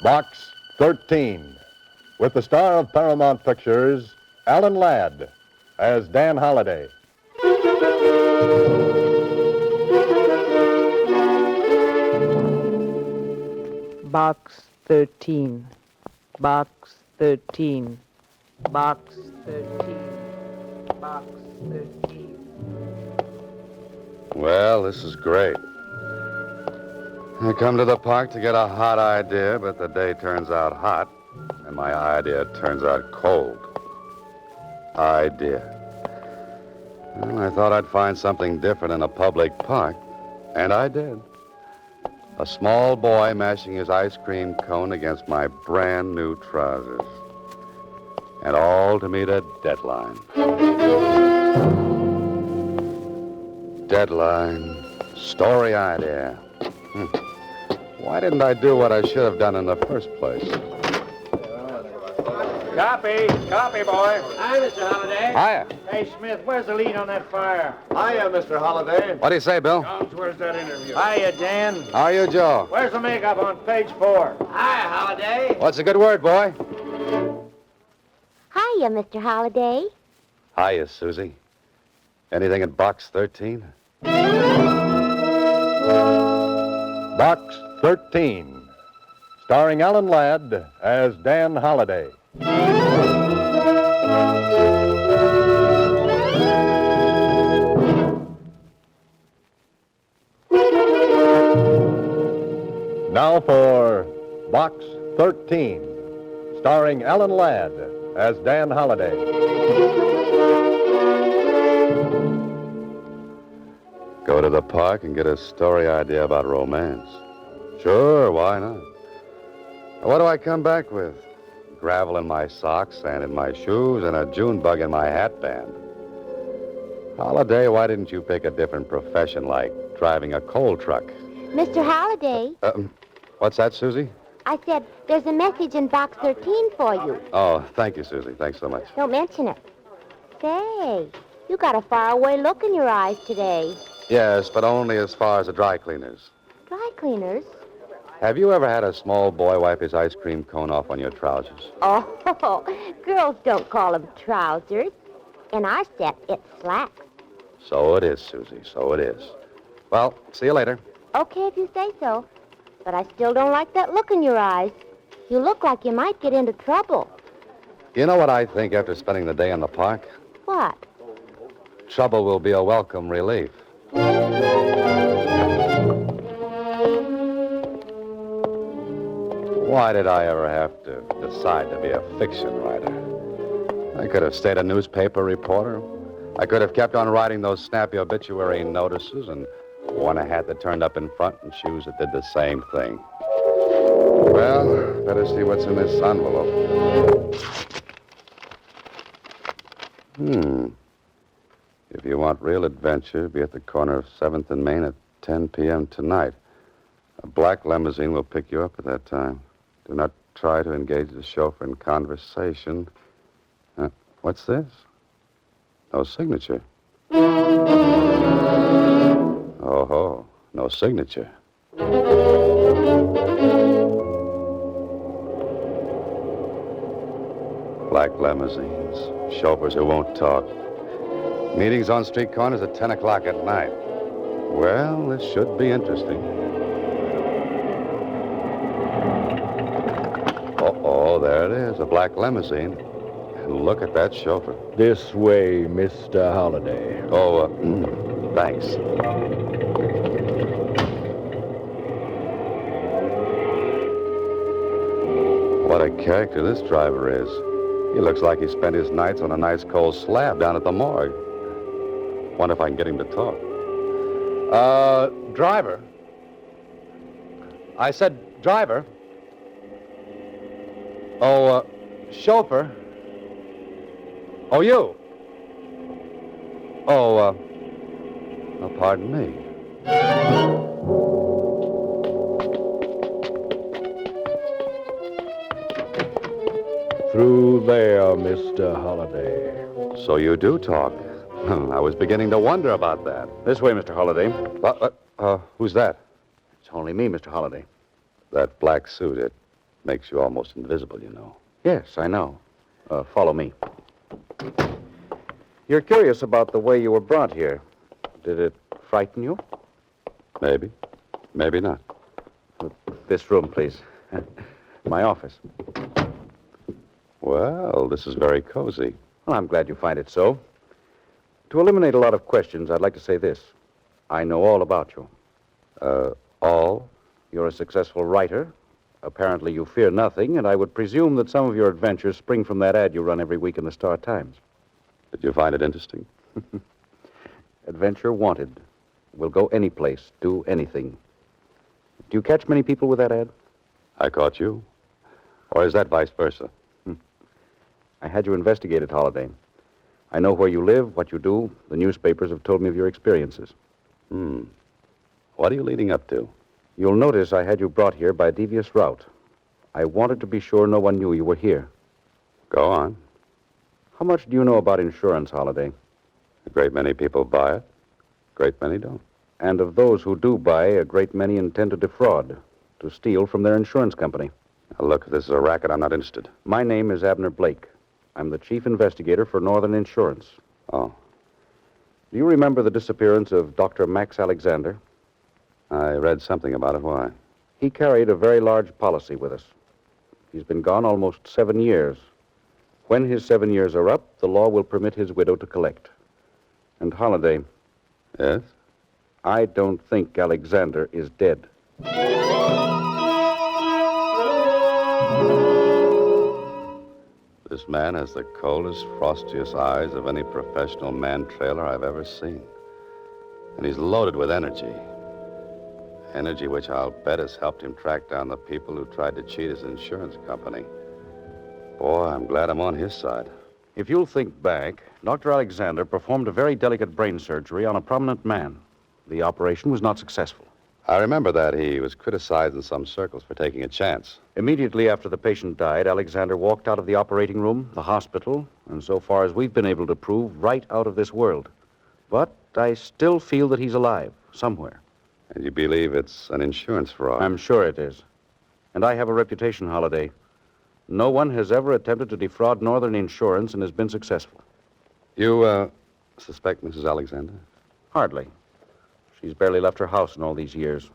Box 13, with the star of Paramount Pictures, Alan Ladd, as Dan Holliday. Box 13. Box 13. Box 13. Box 13. Well, this is great. I come to the park to get a hot idea, but the day turns out hot, and my idea turns out cold. Idea. Well, I thought I'd find something different in a public park, and I did. A small boy mashing his ice cream cone against my brand new trousers. And all to meet a deadline. Deadline. Story idea. Why didn't I do what I should have done in the first place? Copy, boy. Hi, Mr. Holliday. Hiya. Hey, Smith, where's the lead on that fire? Hiya, Mr. Holliday. What do you say, Bill? Jones, where's that interview? Hiya, Dan. How are you, Joe? Where's the makeup on page 4? Hi, Holliday. What's a good word, boy? Hiya, Mr. Holliday. Hiya, Susie. Anything in box 13? Box 13, starring Alan Ladd as Dan Holliday. Now for Box 13, starring Alan Ladd as Dan Holliday. Go to the park and get a story idea about romance. Sure, why not? What do I come back with? Gravel in my socks, sand in my shoes, and a June bug in my hat band. Holliday, why didn't you pick a different profession like driving a coal truck? Mr. Holliday, What's that, Susie? I said there's a message in box 13 for you. Oh, thank you, Susie. Thanks so much. Don't mention it. Say, you got a faraway look in your eyes today. Yes, but only as far as the dry cleaners. Dry cleaners? Have you ever had a small boy wipe his ice cream cone off on your trousers? Oh, girls don't call them trousers. In our set, it's slacks. So it is, Susie. So it is. Well, see you later. Okay, if you say so. But I still don't like that look in your eyes. You look like you might get into trouble. You know what I think after spending the day in the park? What? Trouble will be a welcome relief. Why did I ever have to decide to be a fiction writer? I could have stayed a newspaper reporter. I could have kept on writing those snappy obituary notices and worn a hat that turned up in front and shoes that did the same thing. Well, better see what's in this envelope. If you want real adventure, be at the corner of 7th and Main at 10 p.m. tonight. A black limousine will pick you up at that time. Do not try to engage the chauffeur in conversation. What's this? No signature. Oh, no signature. Black limousines, chauffeurs who won't talk. Meetings on street corners at 10 o'clock at night. Well, this should be interesting. Oh, there it is, a black limousine. And look at that chauffeur. This way, Mr. Holliday. Oh, thanks. What a character this driver is. He looks like he spent his nights on a nice cold slab down at the morgue. Wonder if I can get him to talk. Driver. I said driver. Oh, chauffeur. Oh, you. Oh, pardon me. Through there, Mr. Holliday. So you do talk. I was beginning to wonder about that. This way, Mr. Holliday. Who's that? It's only me, Mr. Holliday. That black suit, Makes you almost invisible, you know. Yes, I know. Follow me. You're curious about the way you were brought here. Did it frighten you? Maybe. Maybe not. This room, please. My office. Well, this is very cozy. Well, I'm glad you find it so. To eliminate a lot of questions, I'd like to say this. I know all about you. All? You're a successful writer. Apparently you fear nothing, and I would presume that some of your adventures spring from that ad you run every week in the Star-Times. Did you find it interesting? Adventure wanted. Will go any place, do anything. Do you catch many people with that ad? I caught you. Or is that vice versa? I had you investigated, Holiday. I know where you live, what you do. The newspapers have told me of your experiences. What are you leading up to? You'll notice I had you brought here by a devious route. I wanted to be sure no one knew you were here. Go on. How much do you know about insurance, Holiday? A great many people buy it. A great many don't. And of those who do buy, a great many intend to defraud, to steal from their insurance company. Now, look, if this is a racket, I'm not interested. My name is Abner Blake. I'm the chief investigator for Northern Insurance. Oh. Do you remember the disappearance of Dr. Max Alexander? I read something about it. Why? He carried a very large policy with us. He's been gone almost 7 years. When his 7 years are up, the law will permit his widow to collect. And Holiday, Yes? I don't think Alexander is dead. This man has the coldest, frostiest eyes of any professional man-trailer I've ever seen. And he's loaded with energy. Energy which I'll bet has helped him track down the people who tried to cheat his insurance company. Boy, I'm glad I'm on his side. If you'll think back, Dr. Alexander performed a very delicate brain surgery on a prominent man. The operation was not successful. I remember that he was criticized in some circles for taking a chance. Immediately after the patient died, Alexander walked out of the operating room, the hospital, and so far as we've been able to prove, right out of this world. But I still feel that he's alive, somewhere. And you believe it's an insurance fraud? I'm sure it is. And I have a reputation, Holiday. No one has ever attempted to defraud Northern Insurance and has been successful. You, suspect Mrs. Alexander? Hardly. She's barely left her house in all these years.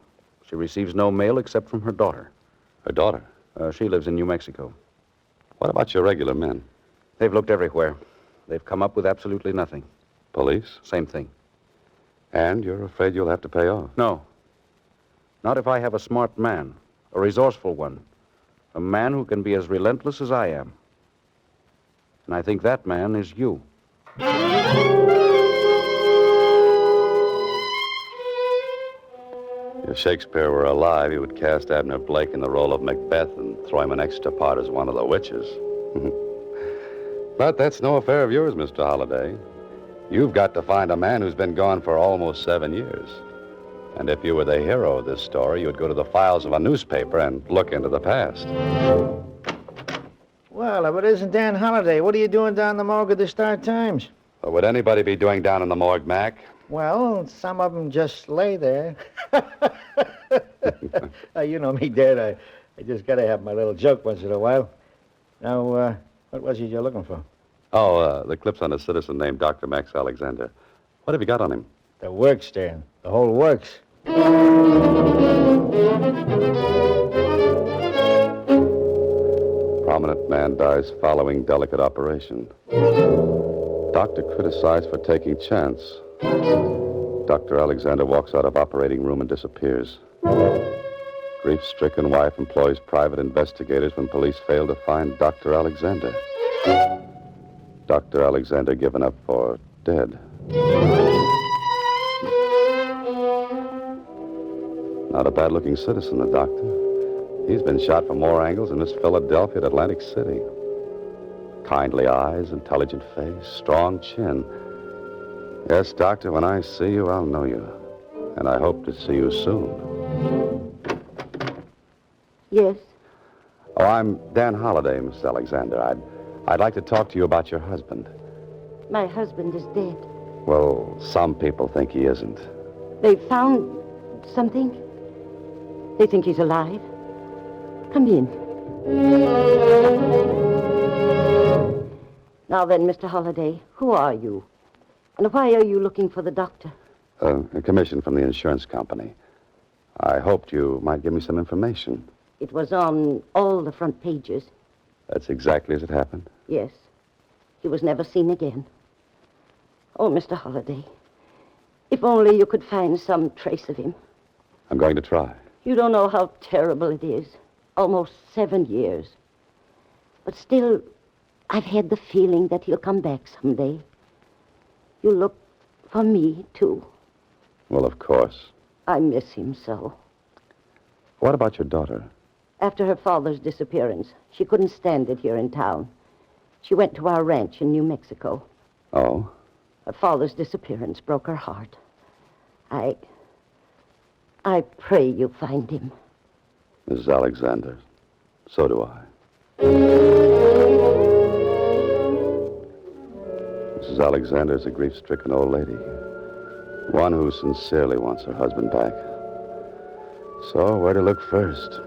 She receives no mail except from her daughter. Her daughter? She lives in New Mexico. What about your regular men? They've looked everywhere. They've come up with absolutely nothing. Police? Same thing. And you're afraid you'll have to pay off? No. Not if I have a smart man, a resourceful one, a man who can be as relentless as I am. And I think that man is you. If Shakespeare were alive, he would cast Abner Blake in the role of Macbeth and throw him an extra part as one of the witches. But that's no affair of yours, Mr. Holliday. You've got to find a man who's been gone for almost 7 years. And if you were the hero of this story, you'd go to the files of a newspaper and look into the past. Well, if it isn't Dan Holliday, what are you doing down the morgue of the Star-Times? What would anybody be doing down in the morgue, Mac? Well, some of them just lay there. You know me, Dad. I just got to have my little joke once in a while. Now, what was it you're looking for? Oh, the clips on a citizen named Dr. Max Alexander. What have you got on him? The works, Dan. The whole works. Prominent man dies following delicate operation. Doctor criticized for taking chance. Dr. Alexander walks out of operating room and disappears. Grief-stricken wife employs private investigators when police fail to find Dr. Alexander. Dr. Alexander given up for dead. Not a bad-looking citizen, the doctor. He's been shot from more angles than Miss Philadelphia at Atlantic City. Kindly eyes, intelligent face, strong chin. Yes, Doctor, when I see you, I'll know you. And I hope to see you soon. Yes. Oh, I'm Dan Holliday, Miss Alexander. I'd like to talk to you about your husband. My husband is dead. Well, some people think he isn't. They found something. They think he's alive. Come in. Now then, Mr. Holliday, who are you? And why are you looking for the doctor? A commission from the insurance company. I hoped you might give me some information. It was on all the front pages. That's exactly as it happened. Yes. He was never seen again. Oh, Mr. Holliday, if only you could find some trace of him. I'm going to try. You don't know how terrible it is. Almost 7 years. But still, I've had the feeling that he'll come back someday. You look for me, too. Well, of course. I miss him so. What about your daughter? After her father's disappearance, she couldn't stand it here in town. She went to our ranch in New Mexico. Oh? Her father's disappearance broke her heart. I pray you find him. Mrs. Alexander, so do I. Mrs. Alexander is a grief-stricken old lady. One who sincerely wants her husband back. So, where to look first?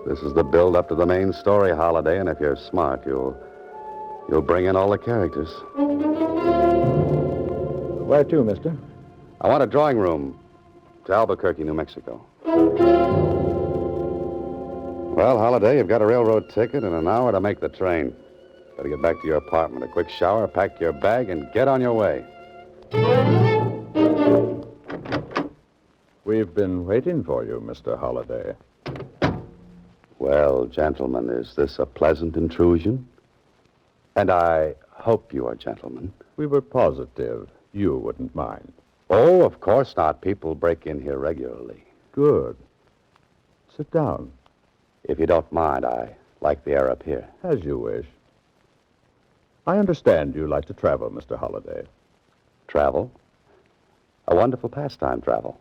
This is the build-up to the main story, Holiday, and if you're smart, you'll bring in all the characters. Where to, mister? I want a drawing room to Albuquerque, New Mexico. Well, Holiday, you've got a railroad ticket and an hour to make the train. Better get back to your apartment, a quick shower, pack your bag, and get on your way. We've been waiting for you, Mr. Holliday. Well, gentlemen, is this a pleasant intrusion? And I hope you are gentlemen. We were positive you wouldn't mind. Oh, of course not. People break in here regularly. Good. Sit down. If you don't mind, I like the air up here. As you wish. I understand you like to travel, Mr. Holliday. Travel? A wonderful pastime, travel.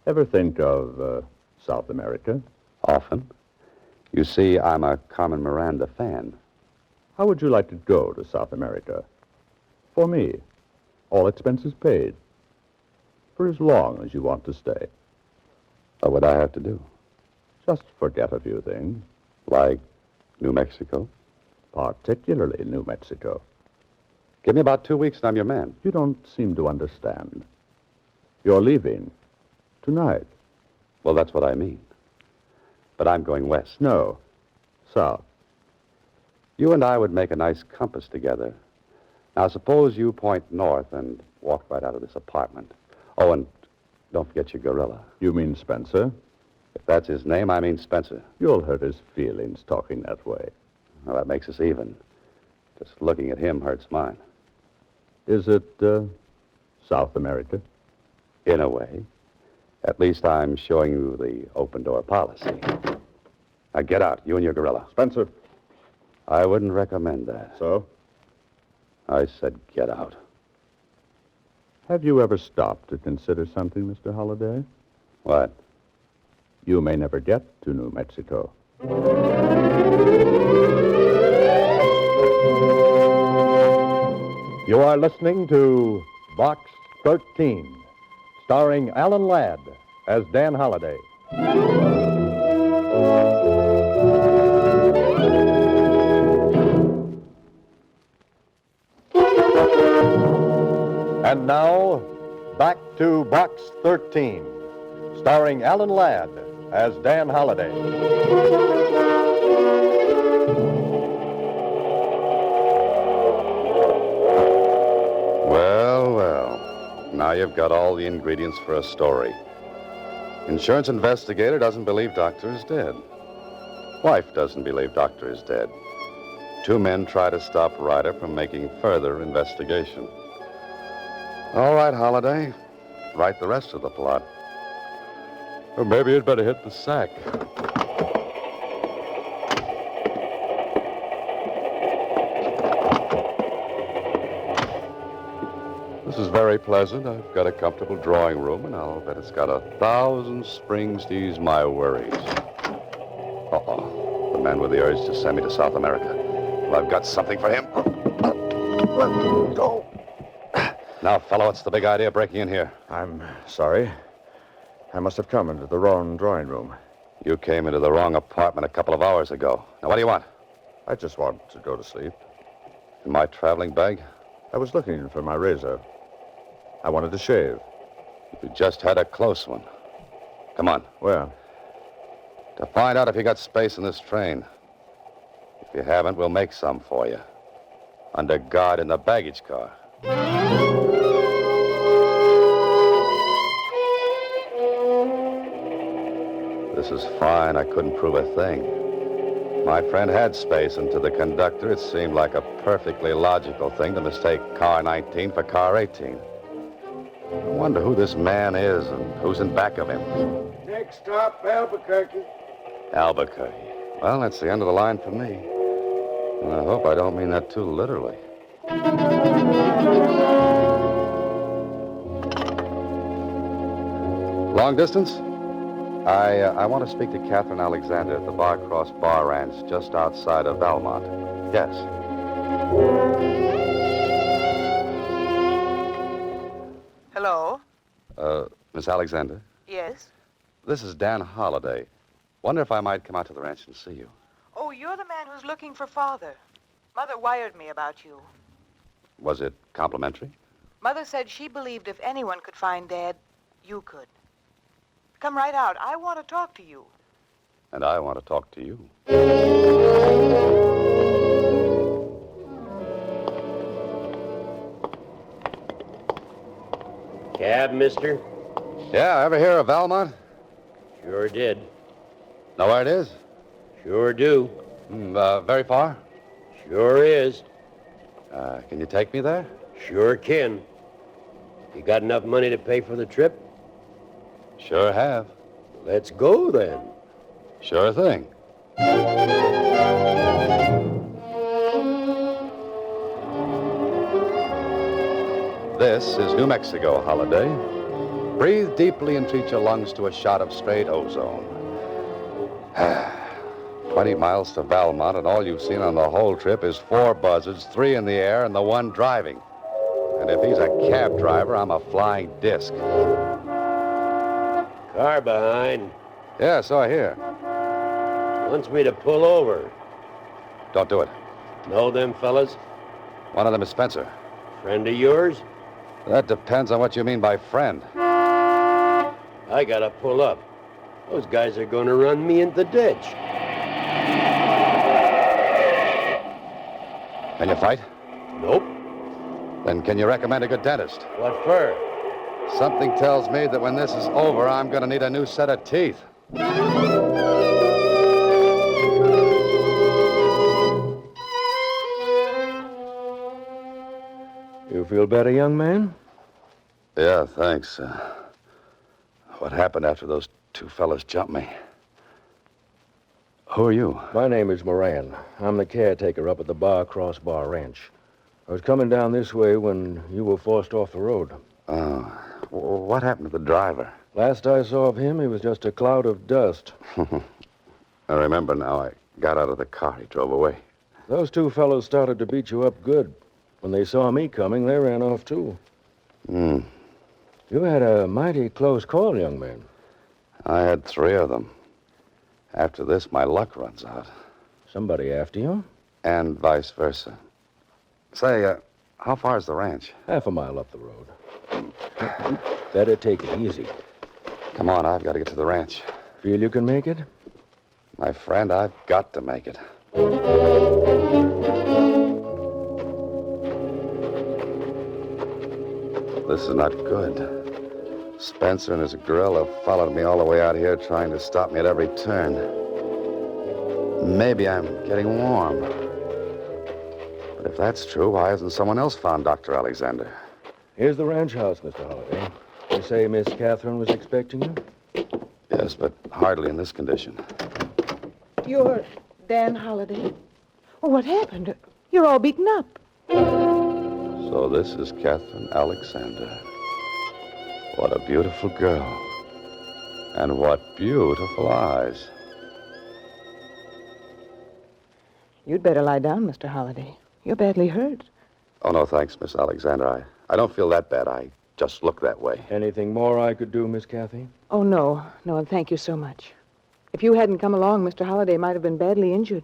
Ever think of South America? Often. You see, I'm a Carmen Miranda fan. How would you like to go to South America? For me. All expenses paid. For as long as you want to stay. What would I have to do? Just forget a few things. Like New Mexico? Particularly New Mexico. Give me about 2 weeks and I'm your man. You don't seem to understand. You're leaving. Tonight. Well, that's what I mean. But I'm going west. No. South. You and I would make a nice compass together. Now, suppose you point north and walk right out of this apartment. Oh, and don't forget your gorilla. You mean Spencer? If that's his name, I mean Spencer. You'll hurt his feelings talking that way. Well, that makes us even. Just looking at him hurts mine. Is it South America? In a way. At least I'm showing you the open-door policy. Now, get out, you and your gorilla. Spencer. I wouldn't recommend that. So? I said get out. Have you ever stopped to consider something, Mr. Holliday? What? You may never get to New Mexico. You are listening to Box 13, starring Alan Ladd as Dan Holliday. And now, back to Box 13, starring Alan Ladd as Dan Holliday. Well, well. Now you've got all the ingredients for a story. Insurance investigator doesn't believe doctor is dead. Wife doesn't believe doctor is dead. 2 men try to stop Ryder from making further investigation. All right, Holliday. Write the rest of the plot. Or maybe you'd better hit the sack. This is very pleasant. I've got a comfortable drawing room, and I'll bet it's got 1,000 springs to ease my worries. Uh-oh. The man with the urge to send me to South America. Well, I've got something for him. Let go. Now, fellow, what's the big idea breaking in here? I'm sorry. I must have come into the wrong drawing room. You came into the wrong apartment a couple of hours ago. Now, what do you want? I just want to go to sleep. In my traveling bag? I was looking for my razor. I wanted to shave. You just had a close one. Come on. Where? To find out if you got space in this train. If you haven't, we'll make some for you. Under guard in the baggage car. This is fine. I couldn't prove a thing. My friend had space, and to the conductor, it seemed like a perfectly logical thing to mistake car 19 for car 18. I wonder who this man is and who's in back of him. Next stop, Albuquerque. Albuquerque. Well, that's the end of the line for me. And I hope I don't mean that too literally. Long distance? I want to speak to Catherine Alexander at the Barcross Bar Ranch just outside of Valmont. Yes. Hello? Miss Alexander? Yes? This is Dan Holliday. Wonder if I might come out to the ranch and see you. Oh, you're the man who's looking for Father. Mother wired me about you. Was it complimentary? Mother said she believed if anyone could find Dad, you could. Come right out. I want to talk to you. And I want to talk to you. Cab, mister? Yeah, ever hear of Valmont? Sure did. Know where it is? Sure do. Very far? Sure is. Can you take me there? Sure can. You got enough money to pay for the trip? Sure have. Let's go, then. Sure thing. This is New Mexico, Holiday. Breathe deeply and treat your lungs to a shot of straight ozone. 20 miles to Valmont, and all you've seen on the whole trip is 4 buzzards, 3 in the air, and the 1 driving. And if he's a cab driver, I'm a flying disc. Car behind. Yeah, so I hear. Wants me to pull over. Don't do it. Know them fellas? One of them is Spencer. Friend of yours? That depends on what you mean by friend. I gotta pull up. Those guys are gonna run me in the ditch. Can you fight? Nope. Then can you recommend a good dentist? What for? Something tells me that when this is over, I'm going to need a new set of teeth. You feel better, young man? Yeah, thanks. What happened after those 2 fellas jumped me? Who are you? My name is Moran. I'm the caretaker up at the Barcross Bar Ranch. I was coming down this way when you were forced off the road. Oh, what happened to the driver? Last I saw of him, he was just a cloud of dust. I remember now. I got out of the car. He drove away. Those 2 fellows started to beat you up good. When they saw me coming, they ran off, too. You had a mighty close call, young man. I had 3 of them. After this, my luck runs out. Somebody after you? And vice versa. Say, how far is the ranch? Half a mile up the road. Better take it easy. Come on, I've got to get to the ranch. Feel you can make it? My friend, I've got to make it. This is not good. Spencer and his gorilla followed me all the way out here, trying to stop me at every turn. Maybe I'm getting warm. But if that's true, why hasn't someone else found Dr. Alexander? Here's the ranch house, Mr. Holliday. They say Miss Catherine was expecting you? Yes, but hardly in this condition. You're Dan Holliday? Oh, what happened? You're all beaten up. So this is Catherine Alexander. What a beautiful girl. And what beautiful eyes. You'd better lie down, Mr. Holliday. You're badly hurt. Oh, no, thanks, Miss Alexander. I don't feel that bad. I just look that way. Anything more I could do, Miss Cathy? Oh, no. No, and thank you so much. If you hadn't come along, Mr. Holliday might have been badly injured.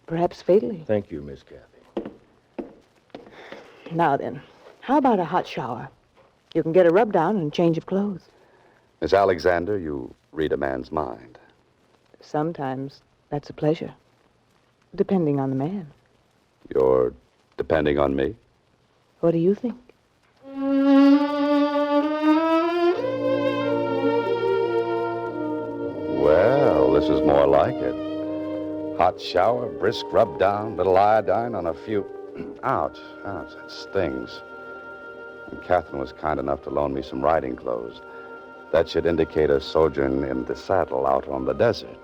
Perhaps fatally. Thank you, Miss Kathy. Now then, how about a hot shower? You can get a rub down and change of clothes. Miss Alexander, you read a man's mind. Sometimes that's a pleasure. Depending on the man. You're depending on me? What do you think? Well, this is more like it. Hot shower, brisk rub down, little iodine on a few... Ouch, that stings. And Catherine was kind enough to loan me some riding clothes. That should indicate a sojourn in the saddle out on the desert,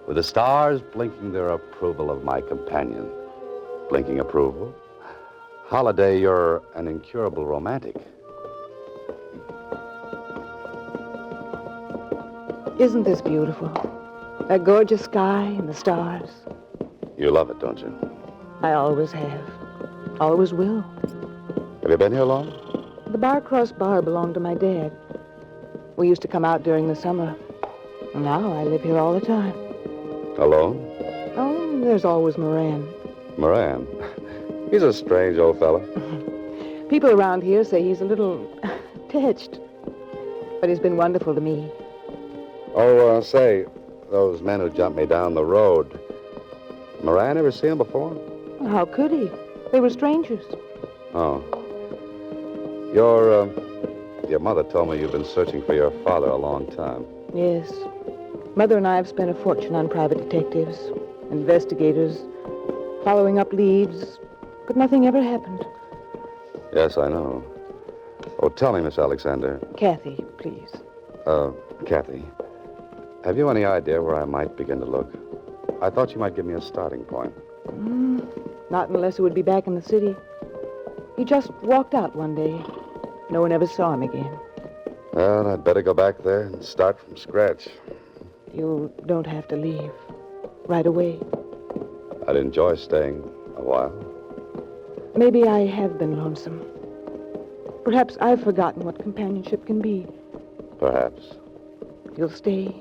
with the stars blinking their approval of my companion. Blinking approval? Holliday, you're an incurable romantic. Isn't this beautiful? That gorgeous sky and the stars. You love it, don't you? I always have. Always will. Have you been here long? The Barcross Bar belonged to my dad. We used to come out during the summer. Now I live here all the time. Alone? Oh, there's always Moran. Moran? He's a strange old fella. People around here say he's a little touched. But he's been wonderful to me. Oh, say, those men who jumped me down the road. Moran, ever seen him before? Well, how could he? They were strangers. Oh. Your mother told me you've been searching for your father a long time. Yes. Mother and I have spent a fortune on private detectives, investigators, following up leads, but nothing ever happened. Yes, I know. Oh, tell me, Miss Alexander. Kathy, please. Kathy, have you any idea where I might begin to look? I thought you might give me a starting point. Not unless he would be back in the city. He just walked out one day. No one ever saw him again. Well, I'd better go back there and start from scratch. You don't have to leave. Right away. I'd enjoy staying a while. Maybe I have been lonesome. Perhaps I've forgotten what companionship can be. Perhaps. You'll stay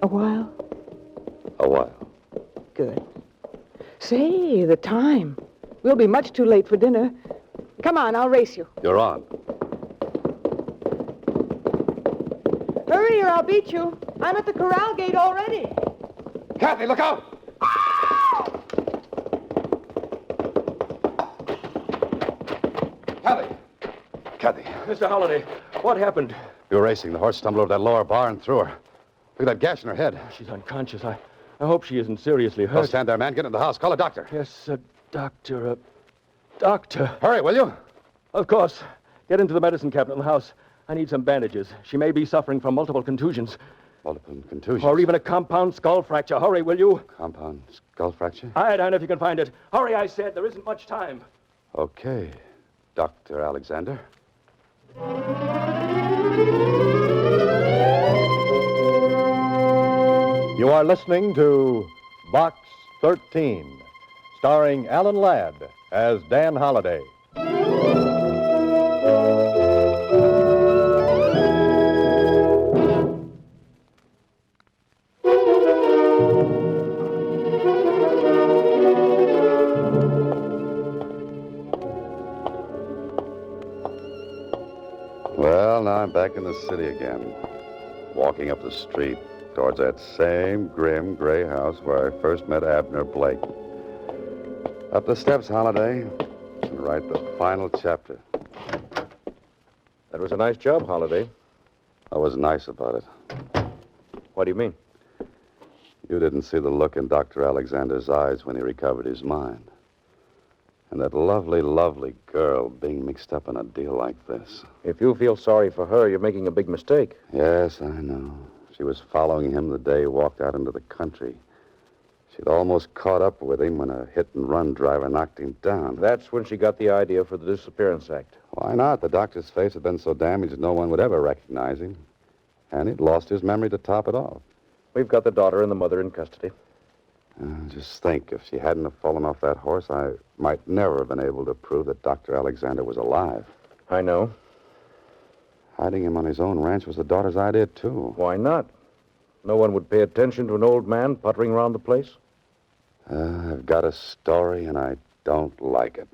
a while? A while. Good. Say, the time. We'll be much too late for dinner. Come on, I'll race you. You're on. Hurry or I'll beat you. I'm at the corral gate already. Kathy, look out! Kathy. Mr. Holliday, what happened? You were racing. The horse stumbled over that lower bar and threw her. Look at that gash in her head. She's unconscious. I hope she isn't seriously hurt. Don't stand there, man. Get into the house. Call a doctor. Yes, a doctor. Doctor. Hurry, will you? Of course. Get into the medicine cabinet in the house. I need some bandages. She may be suffering from multiple contusions. Multiple contusions? Or even a compound skull fracture. Hurry, will you? Compound skull fracture? Iodine, if you can find it. Hurry, I said. There isn't much time. Okay, Dr. Alexander. You are listening to Box 13, starring Alan Ladd as Dan Holliday. Well, now I'm back in the city again, walking up the street towards that same grim gray house where I first met Abner Blake. Up the steps, Holliday, and write the final chapter. That was a nice job, Holliday. I was nice about it. What do you mean? You didn't see the look in Dr. Alexander's eyes when he recovered his mind. And that lovely, lovely girl being mixed up in a deal like this. If you feel sorry for her, you're making a big mistake. Yes, I know. She was following him the day he walked out into the country. She'd almost caught up with him when a hit-and-run driver knocked him down. That's when she got the idea for the Disappearance Act. Why not? The doctor's face had been so damaged no one would ever recognize him. And he'd lost his memory to top it off. We've got the daughter and the mother in custody. Just think, if she hadn't have fallen off that horse, I might never have been able to prove that Dr. Alexander was alive. I know. Hiding him on his own ranch was the daughter's idea, too. Why not? No one would pay attention to an old man puttering around the place? I've got a story, and I don't like it.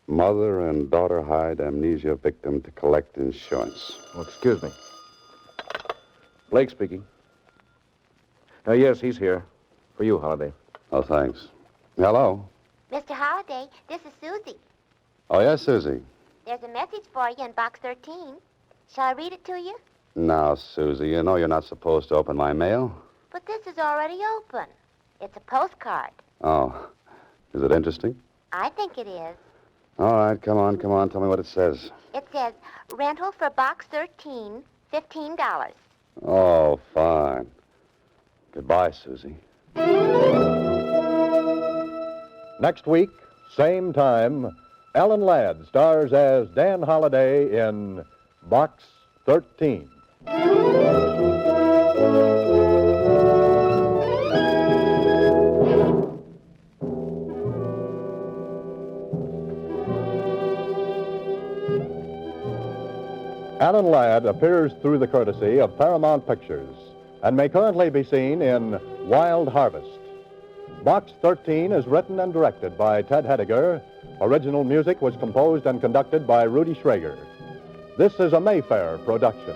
Mother and daughter hired amnesia victim to collect insurance. Oh, excuse me. Blake speaking. Yes, he's here. For you, Holiday. Oh, thanks. Hello. Mr. Holliday, this is Susie. Oh, yes, Susie. There's a message for you in box 13. Shall I read it to you? Now, Susie, you know you're not supposed to open my mail. But this is already open. It's a postcard. Oh. Is it interesting? I think it is. All right, come on. Tell me what it says. It says, rental for box 13, $15. Oh, fine. Goodbye, Susie. Next week, same time, Alan Ladd stars as Dan Holliday in Box 13. Alan Ladd appears through the courtesy of Paramount Pictures and may currently be seen in Wild Harvest. Box 13 is written and directed by Ted Hediger. Original music was composed and conducted by Rudy Schrager. This is a Mayfair production.